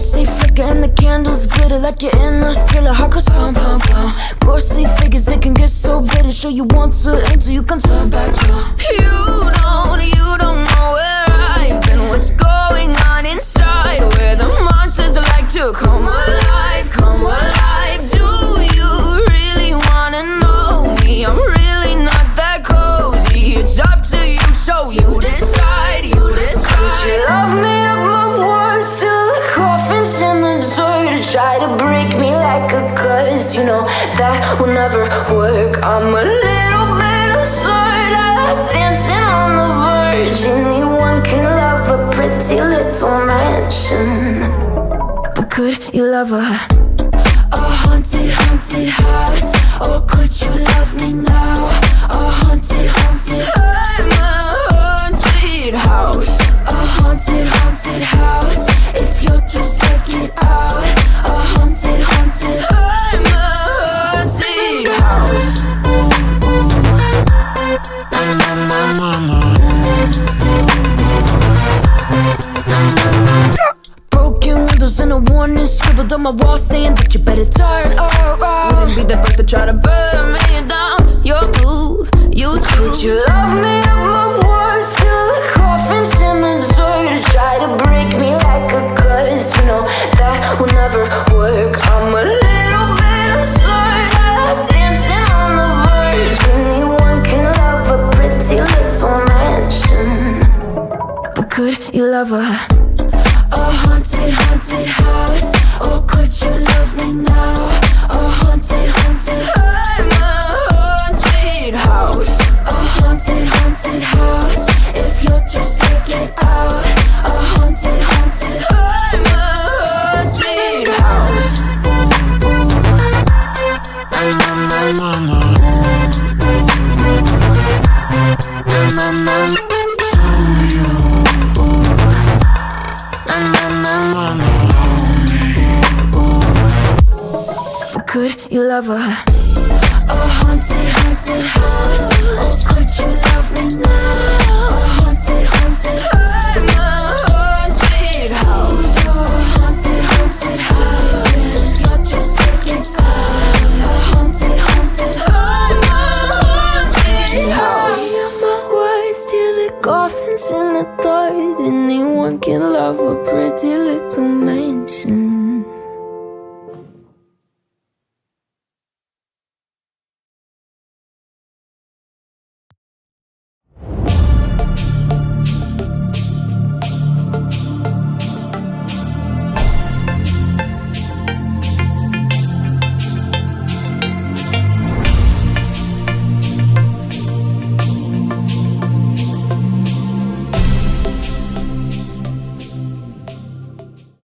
lights they flicker and the candles glitter like you're in a thriller. Heart goes pum pum pum. Ghostly figures they can get so bitter. Show you want to enter, you can turn back. You don't know where I've been. What's going on inside? Where the monsters like to come alive, come alive. Do you really wanna know me? I'm really not that cozy. It's up to you, so you decide, you decide. Could you love me up my words till the coffin's in the dirt? Try to break me like a curse, you know that will never work. I'm a little bit absurd. I like dancing on the verge. Anyone can love a pretty little mansion, but could you love a haunted, haunted house? Or could you love me now? A haunted, haunted. I'm a haunted house. A haunted, haunted house. If you're just like it out. A haunted, haunted. I'm a haunted house. Broken windows and a warning scribbled on my wall saying that you better turn around. Wouldn't be the first to try to burn me down. You're blue, you too. Could you love me up my words till the coffin's in the dirt? Try to break me like a curse, you know that will never work. I'm a little bit absurd. I like dancing on the verge. Anyone can love a pretty little mansion, but could you love a haunted, haunted house? Or could you love me now? A haunted, haunted. I'm a haunted house. A haunted, haunted house. If you're just like it out. A haunted, haunted. I'm a haunted house. Could you love a haunted, haunted house? Or could you love me now? A haunted, haunted. I'm a haunted house. A haunted, haunted house. If you're just like inside. A haunted, haunted. I'm a haunted house. My words till the coffin's in the dirt. Anyone can love a pretty little mansion.